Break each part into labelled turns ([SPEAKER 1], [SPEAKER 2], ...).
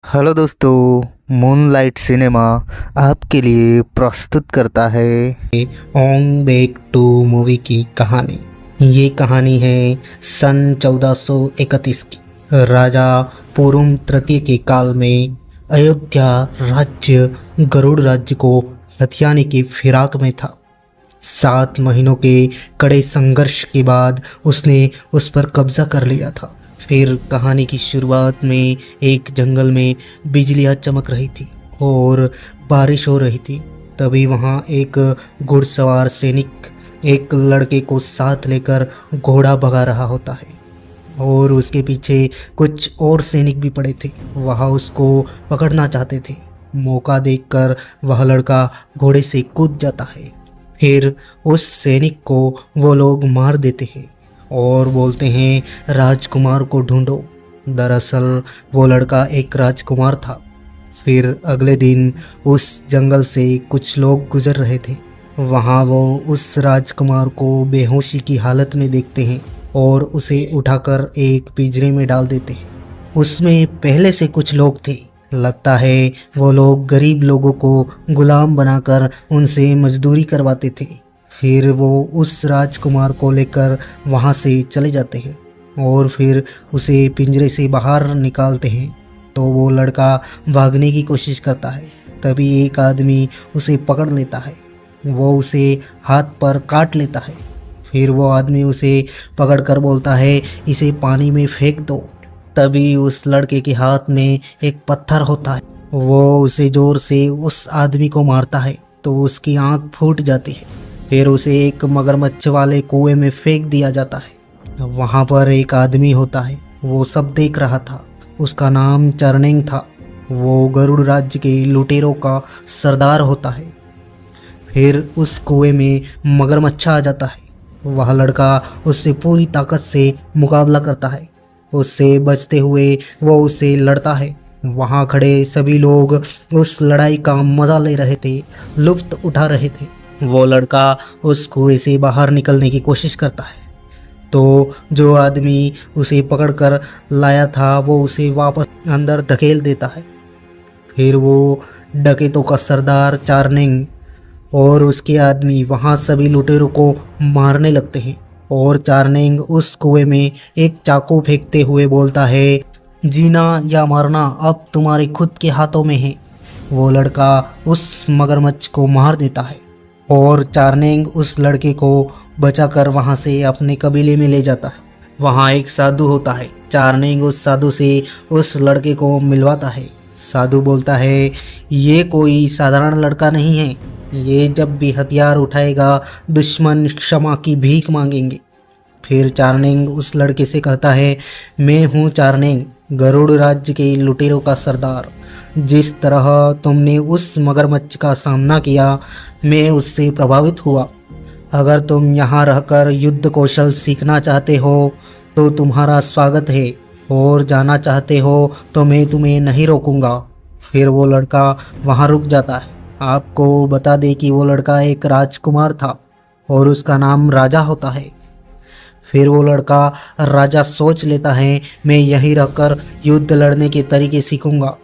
[SPEAKER 1] Hello दोस्तों, moonlight cinema आपके लिए प्रस्तुत करता है ओंग बेक टू मूवी की कहानी। ये कहानी है सन 1431 की। राजा पुरुम तृतीय के काल में अयोध्या राज्य गरुड़ राज्य को हथियाने की फिराक में था। 7 महीनों के कड़े संघर्ष के बाद उसने उस पर कब्जा कर लिया था। फिर कहानी की शुरुआत में एक जंगल में बिजलियां चमक रही थी और बारिश हो रही थी। तभी वहाँ एक घुड़सवार सैनिक एक लड़के को साथ लेकर घोड़ा भगा रहा होता है और उसके पीछे कुछ और सैनिक भी पड़े थे। वह उसको पकड़ना चाहते थे। मौका देखकर वह लड़का घोड़े से कूद जाता है। फिर उस सैनिक को वो लोग मार देते हैं और बोलते हैं राजकुमार को ढूंढो। दरअसल वो लड़का एक राजकुमार था। फिर अगले दिन उस जंगल से कुछ लोग गुजर रहे थे। वहाँ वो उस राजकुमार को बेहोशी की हालत में देखते हैं और उसे उठाकर एक पिंजरे में डाल देते हैं। उसमें पहले से कुछ लोग थे। लगता है वो लोग गरीब लोगों को गुलाम बनाकर उनसे मजदूरी करवाते थे। फिर वो उस राजकुमार को लेकर वहाँ से चले जाते हैं और फिर उसे पिंजरे से बाहर निकालते हैं। तो वो लड़का भागने की कोशिश करता है। तभी एक आदमी उसे पकड़ लेता है। वो उसे हाथ पर काट लेता है। फिर वो आदमी उसे पकड़कर बोलता है इसे पानी में फेंक दो। तभी उस लड़के के हाथ में एक पत्थर होता है। वो उसे जोर से उस आदमी को मारता है तो उसकी आंख फूट जाती है। फिर उसे एक मगरमच्छ वाले कुएं में फेंक दिया जाता है। वहाँ पर एक आदमी होता है। वो सब देख रहा था। उसका नाम चरनेंग था। वो गरुड़ राज्य के लुटेरों का सरदार होता है। फिर उस कुएं में मगरमच्छ आ जाता है। वह लड़का उससे पूरी ताकत से मुकाबला करता है। उससे बचते हुए वो उससे लड़ता है। वहाँ खड़े सभी लोग उस लड़ाई का मज़ा ले रहे थे, लुत्फ़ उठा रहे थे। वो लड़का उस कुएं से बाहर निकलने की कोशिश करता है तो जो आदमी उसे पकड़कर लाया था वो उसे वापस अंदर धकेल देता है। फिर वो डकैतों का सरदार चारनेंग और उसके आदमी वहाँ सभी लुटेरों को मारने लगते हैं और चारनेंग उस कुएं में एक चाकू फेंकते हुए बोलता है जीना या मरना अब तुम्हारे खुद के हाथों में है। वो लड़का उस मगरमच्छ को मार देता है और चारनेंग उस लड़के को बचाकर वहाँ से अपने कबीले में ले जाता है। वहाँ एक साधु होता है। चारनेंग उस साधु से उस लड़के को मिलवाता है। साधु बोलता है ये कोई साधारण लड़का नहीं है। ये जब भी हथियार उठाएगा दुश्मन क्षमा की भीख मांगेंगे। फिर चारनेंग उस लड़के से कहता है मैं हूँ चारनेंग, गरुड़ राज्य के लुटेरों का सरदार। जिस तरह तुमने उस मगरमच्छ का सामना किया मैं उससे प्रभावित हुआ। अगर तुम यहाँ रहकर युद्ध कौशल सीखना चाहते हो तो तुम्हारा स्वागत है और जाना चाहते हो तो मैं तुम्हें नहीं रोकूंगा। फिर वो लड़का वहाँ रुक जाता है। आपको बता दें कि वो लड़का एक राजकुमार था और उसका नाम राजा होता है। फिर वो लड़का राजा सोच लेता है मैं यहीं रहकर युद्ध लड़ने के तरीके सीखूंगा।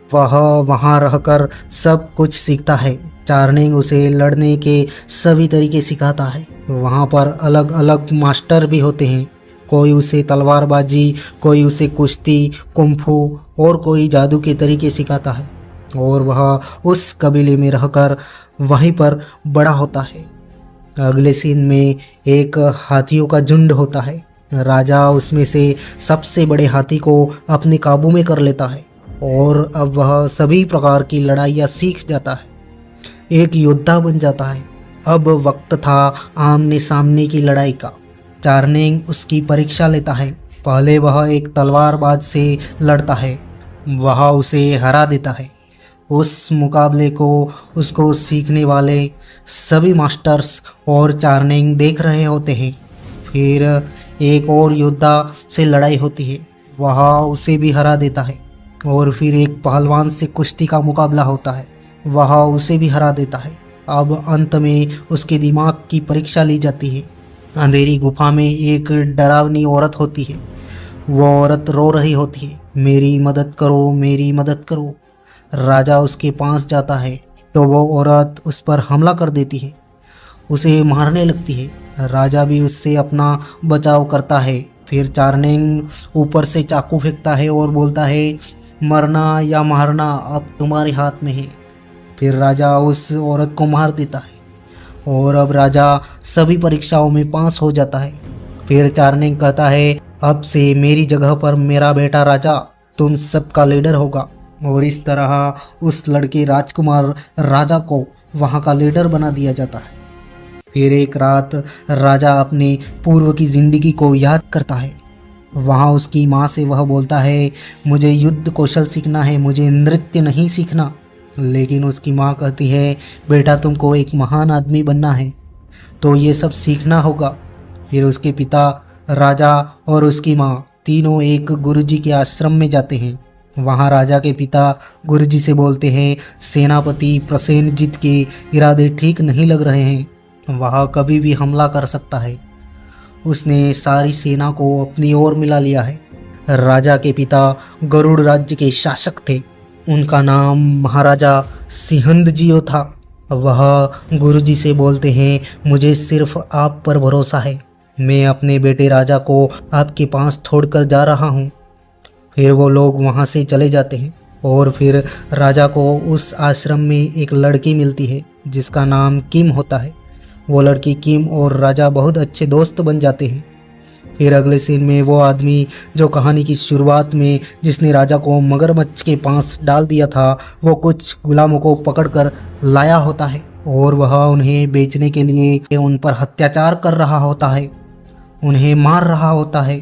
[SPEAKER 1] वह वहाँ रहकर सब कुछ सीखता है। चारनेंग उसे लड़ने के सभी तरीके सिखाता है। वहाँ पर अलग अलग मास्टर भी होते हैं। कोई उसे तलवारबाजी, कोई उसे कुश्ती, कुंफू और कोई जादू के तरीके सिखाता है और वह उस कबीले में रहकर वहीं पर बड़ा होता है। अगले सीन में एक हाथियों का झुंड होता है। राजा उसमें से सबसे बड़े हाथी को अपने काबू में कर लेता है और अब वह सभी प्रकार की लड़ाइयाँ सीख जाता है। एक योद्धा बन जाता है। अब वक्त था आमने सामने की लड़ाई का। चारनेंग उसकी परीक्षा लेता है। पहले वह एक तलवारबाज से लड़ता है। वह उसे हरा देता है। उस मुकाबले को उसको सीखने वाले सभी मास्टर्स और चारनेंग देख रहे होते हैं। फिर एक और योद्धा से लड़ाई होती है। वह उसे भी हरा देता है और फिर एक पहलवान से कुश्ती का मुकाबला होता है। वह उसे भी हरा देता है। अब अंत में उसके दिमाग की परीक्षा ली जाती है। अंधेरी गुफा में एक डरावनी औरत होती है। वो औरत रो रही होती है मेरी मदद करो, मेरी मदद करो। राजा उसके पास जाता है तो वो औरत उस पर हमला कर देती है, उसे मारने लगती है। राजा भी उससे अपना बचाव करता है। फिर चार्निंग ऊपर से चाकू फेंकता है और बोलता है, मरना या मारना अब तुम्हारे हाथ में है। फिर राजा उस औरत को मार देता है और अब राजा सभी परीक्षाओं में पास हो जाता है। फिर चार्निंग कहता है, अब से मेरी जगह पर मेरा बेटा राजा तुम सबका लीडर होगा। और इस तरह उस लड़के राजकुमार राजा को वहाँ का लीडर बना दिया जाता है। फिर एक रात राजा अपने पूर्व की ज़िंदगी को याद करता है। वहाँ उसकी माँ से वह बोलता है, मुझे युद्ध कौशल सीखना है, मुझे नृत्य नहीं सीखना। लेकिन उसकी माँ कहती है, बेटा तुमको एक महान आदमी बनना है तो ये सब सीखना होगा। फिर उसके पिता, राजा और उसकी माँ तीनों एक गुरुजी के आश्रम में जाते हैं। वहाँ राजा के पिता गुरुजी से बोलते हैं, सेनापति प्रसेनजीत के इरादे ठीक नहीं लग रहे हैं, वह कभी भी हमला कर सकता है। उसने सारी सेना को अपनी ओर मिला लिया है। राजा के पिता गरुड़ राज्य के शासक थे। उनका नाम महाराजा सिहंदजियो था। वह गुरुजी से बोलते हैं, मुझे सिर्फ आप पर भरोसा है, मैं अपने बेटे राजा को आपके पास छोड़कर जा रहा हूँ। फिर वो लोग वहाँ से चले जाते हैं और फिर राजा को उस आश्रम में एक लड़की मिलती है जिसका नाम किम होता है। वो लड़की किम और राजा बहुत अच्छे दोस्त बन जाते हैं। फिर अगले सीन में वो आदमी जो कहानी की शुरुआत में जिसने राजा को मगरमच्छ के पास डाल दिया था, वो कुछ गुलामों को पकड़कर लाया होता है और वह उन्हें बेचने के लिए उन पर अत्याचार कर रहा होता है, उन्हें मार रहा होता है।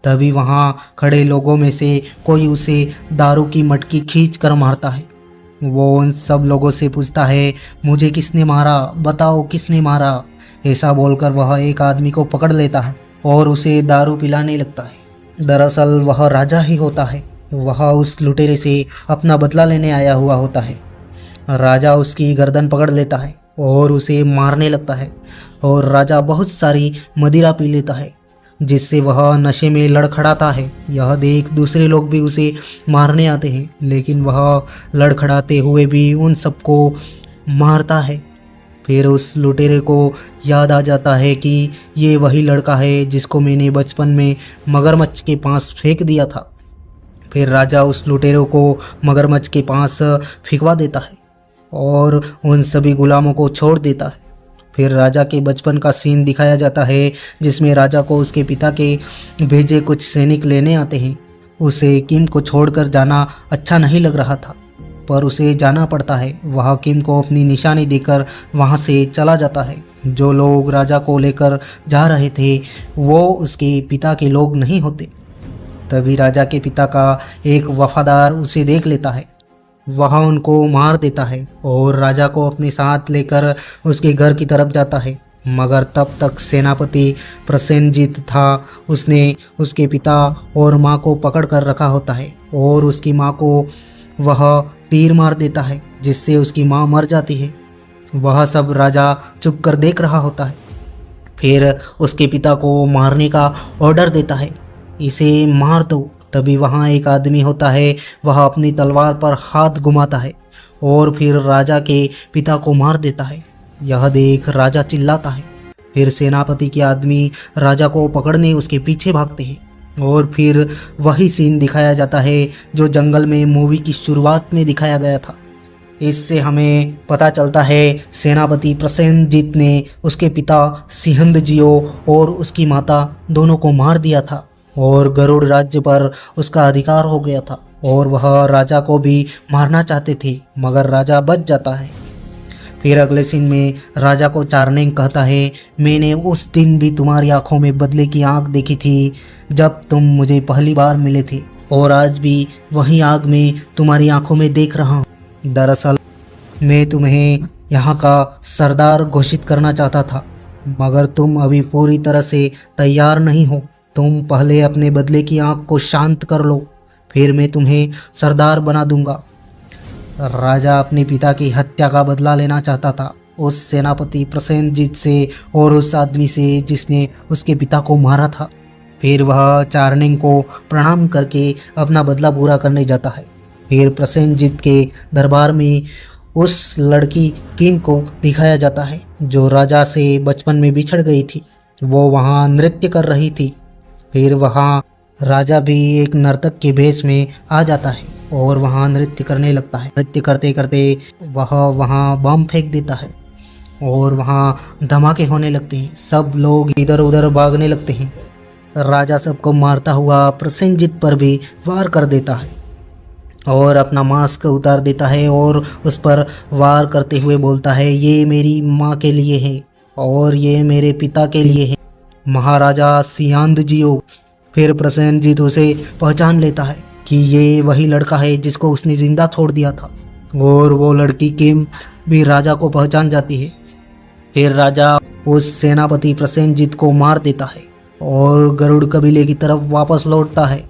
[SPEAKER 1] तभी वहाँ खड़े लोगों में से कोई उसे दारू की मटकी खींच कर मारता है। वो उन सब लोगों से पूछता है, मुझे किसने मारा, बताओ किसने मारा। ऐसा बोलकर वह एक आदमी को पकड़ लेता है और उसे दारू पिलाने लगता है। दरअसल वह राजा ही होता है। वह उस लुटेरे से अपना बदला लेने आया हुआ होता है। राजा उसकी गर्दन पकड़ लेता है और उसे मारने लगता है और राजा बहुत सारी मदिरा पी लेता है जिससे वह नशे में लड़खड़ाता है। यह देख दूसरे लोग भी उसे मारने आते हैं, लेकिन वह लड़खड़ाते हुए भी उन सबको मारता है। फिर उस लुटेरे को याद आ जाता है कि ये वही लड़का है जिसको मैंने बचपन में मगरमच्छ के पास फेंक दिया था। फिर राजा उस लुटेरे को मगरमच्छ के पास फेंकवा देता है और उन सभी गुलामों को छोड़ देता है। फिर राजा के बचपन का सीन दिखाया जाता है जिसमें राजा को उसके पिता के भेजे कुछ सैनिक लेने आते हैं। उसे किम को छोड़कर जाना अच्छा नहीं लग रहा था, पर उसे जाना पड़ता है। वह किम को अपनी निशानी देकर वहाँ से चला जाता है। जो लोग राजा को लेकर जा रहे थे वो उसके पिता के लोग नहीं होते। तभी राजा के पिता का एक वफादार उसे देख लेता है। वह उनको मार देता है और राजा को अपने साथ लेकर उसके घर की तरफ जाता है। मगर तब तक सेनापति प्रसेनजीत था। उसने उसके पिता और माँ को पकड़ कर रखा होता है और उसकी माँ को वह तीर मार देता है जिससे उसकी माँ मर जाती है। वह सब राजा चुप कर देख रहा होता है। फिर उसके पिता को मारने का ऑर्डर देता है, इसे मार दो। तभी वहाँ एक आदमी होता है, वह अपनी तलवार पर हाथ घुमाता है और फिर राजा के पिता को मार देता है। यह देख राजा चिल्लाता है। फिर सेनापति के आदमी राजा को पकड़ने उसके पीछे भागते हैं और फिर वही सीन दिखाया जाता है जो जंगल में मूवी की शुरुआत में दिखाया गया था। इससे हमें पता चलता है सेनापति प्रसेनजीत ने उसके पिता सिहंदजियो और उसकी माता दोनों को मार दिया था और गरुड़ राज्य पर उसका अधिकार हो गया था और वह राजा को भी मारना चाहते थे, मगर राजा बच जाता है। फिर अगले सीन में राजा को चार्निंग कहता है, मैंने उस दिन भी तुम्हारी आंखों में बदले की आंख देखी थी जब तुम मुझे पहली बार मिले थे और आज भी वही आग में तुम्हारी आंखों में देख रहा हूँ। दरअसल मैं तुम्हें यहाँ का सरदार घोषित करना चाहता था, मगर तुम अभी पूरी तरह से तैयार नहीं हो। तुम पहले अपने बदले की आंख को शांत कर लो, फिर मैं तुम्हें सरदार बना दूंगा। राजा अपने पिता की हत्या का बदला लेना चाहता था उस सेनापति प्रसेनजीत से और उस आदमी से जिसने उसके पिता को मारा था। फिर वह चार्निंग को प्रणाम करके अपना बदला पूरा करने जाता है। फिर प्रसेनजीत के दरबार में उस लड़की किम को दिखाया जाता है जो राजा से बचपन में बिछड़ गई थी। वो वहाँ नृत्य कर रही थी। फिर वहाँ राजा भी एक नर्तक के भेष में आ जाता है और वहाँ नृत्य करने लगता है। नृत्य करते करते वह वहाँ बम फेंक देता है और वहाँ धमाके होने लगते हैं। सब लोग इधर उधर भागने लगते हैं। राजा सबको मारता हुआ प्रसेनजीत पर भी वार कर देता है और अपना मास्क उतार देता है और उस पर वार करते हुए बोलता है, ये मेरी माँ के लिए है और ये मेरे पिता के लिए है, महाराजा सियांद जियो। फिर प्रसेनजीत उसे पहचान लेता है कि ये वही लड़का है जिसको उसने जिंदा छोड़ दिया था और वो लड़की किम भी राजा को पहचान जाती है। फिर राजा उस सेनापति प्रसेनजीत को मार देता है और गरुड़ कबीले की तरफ वापस लौटता है,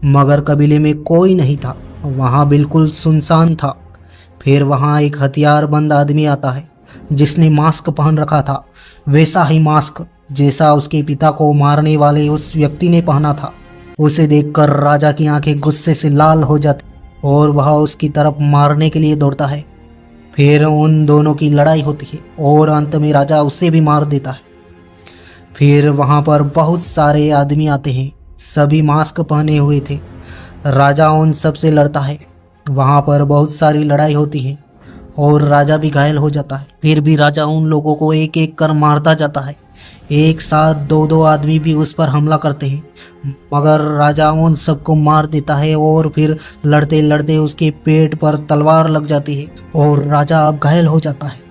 [SPEAKER 1] मगर कबीले में कोई नहीं था। वहाँ बिल्कुल सुनसान था। फिर वहाँ एक हथियारबंद आदमी आता है जिसने मास्क पहन रखा था, वैसा ही मास्क जैसा उसके पिता को मारने वाले उस व्यक्ति ने पहना था। उसे देखकर राजा की आंखें गुस्से से लाल हो जाती और वह उसकी तरफ मारने के लिए दौड़ता है। फिर उन दोनों की लड़ाई होती है और अंत में राजा उसे भी मार देता है। फिर वहाँ पर बहुत सारे आदमी आते हैं, सभी मास्क पहने हुए थे। राजा उन सब से लड़ता है। वहाँ पर बहुत सारी लड़ाई होती है और राजा भी घायल हो जाता है। फिर भी राजा उन लोगों को एक एक कर मारता जाता है। एक साथ दो दो आदमी भी उस पर हमला करते हैं, मगर राजा उन सबको मार देता है और फिर लड़ते लड़ते उसके पेट पर तलवार लग जाती है और राजा अब घायल हो जाता है,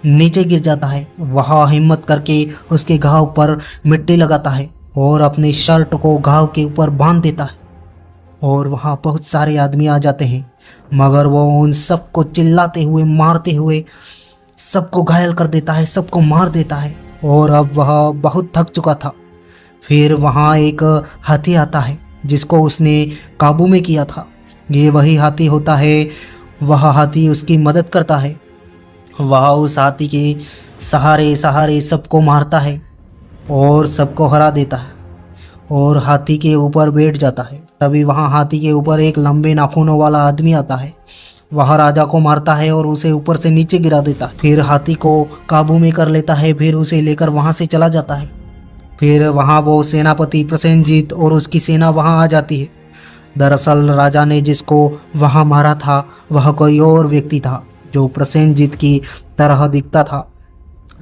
[SPEAKER 1] नीचे गिर जाता है। वह हिम्मत करके उसके घाव पर मिट्टी लगाता है और अपनी शर्ट को घाव के ऊपर बांध देता है और वहाँ बहुत सारे आदमी आ जाते हैं, मगर वो उन सबको चिल्लाते हुए मारते हुए सबको घायल कर देता है, सबको मार देता है और अब वह बहुत थक चुका था। फिर वहाँ एक हाथी आता है जिसको उसने काबू में किया था। ये वही हाथी होता है। वह हाथी उसकी मदद करता है। वह उस हाथी के सहारे सहारे सबको मारता है और सबको हरा देता है और हाथी के ऊपर बैठ जाता है। तभी वहाँ हाथी के ऊपर एक लंबे नाखूनों वाला आदमी आता है। वह राजा को मारता है और उसे ऊपर से नीचे गिरा देता है। फिर हाथी को काबू में कर लेता है। फिर उसे लेकर वहाँ से चला जाता है। फिर वहाँ वो सेनापति प्रसेनजीत और उसकी सेना वहाँ आ जाती है। दरअसल राजा ने जिसको वहाँ मारा था वह कोई और व्यक्ति था जो प्रसेनजीत की तरह दिखता था।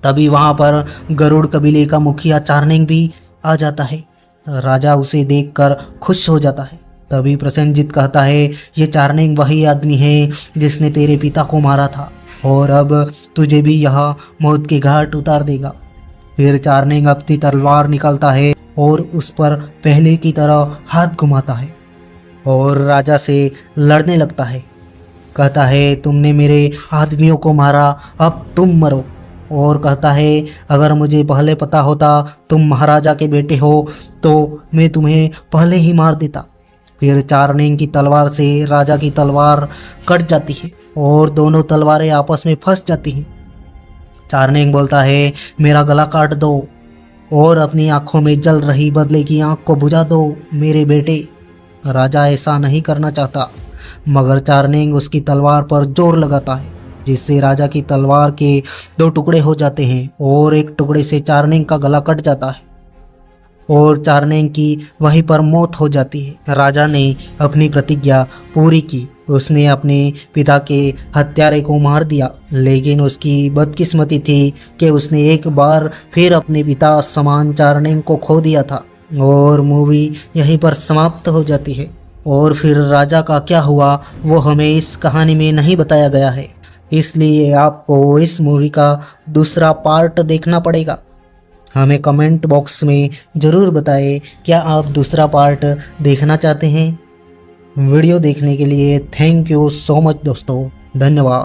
[SPEAKER 1] तभी वहाँ पर गरुड़ कबीले का मुखिया चार्निंग भी आ जाता है। राजा उसे देखकर खुश हो जाता है। तभी प्रसेनजीत कहता है, ये चार्निंग वही आदमी है जिसने तेरे पिता को मारा था और अब तुझे भी यहाँ मौत के घाट उतार देगा। फिर चार्निंग अपनी तलवार निकालता है और उस पर पहले की तरह हाथ घुमाता है और राजा से लड़ने लगता है। कहता है, तुमने मेरे आदमियों को मारा, अब तुम मरो। और कहता है, अगर मुझे पहले पता होता तुम महाराजा के बेटे हो तो मैं तुम्हें पहले ही मार देता। फिर चार्निंग की तलवार से राजा की तलवार कट जाती है और दोनों तलवारें आपस में फंस जाती हैं। चार्निंग बोलता है, मेरा गला काट दो और अपनी आंखों में जल रही बदले की आंख को बुझा दो मेरे बेटे। राजा ऐसा नहीं करना चाहता, मगर चार्निंग उसकी तलवार पर जोर लगाता है जिससे राजा की तलवार के दो टुकड़े हो जाते हैं और एक टुकड़े से चार्निंग का गला कट जाता है और चार्निंग की वहीं पर मौत हो जाती है। राजा ने अपनी प्रतिज्ञा पूरी की। उसने अपने पिता के हत्यारे को मार दिया, लेकिन उसकी बदकिस्मती थी कि उसने एक बार फिर अपने पिता समान चार्निंग को खो दिया था। और मूवी यहीं पर समाप्त हो जाती है। और फिर राजा का क्या हुआ वो हमें इस कहानी में नहीं बताया गया है, इसलिए आपको इस मूवी का दूसरा पार्ट देखना पड़ेगा। हमें कमेंट बॉक्स में ज़रूर बताएं, क्या आप दूसरा पार्ट देखना चाहते हैं। वीडियो देखने के लिए थैंक यू सो मच दोस्तों, धन्यवाद।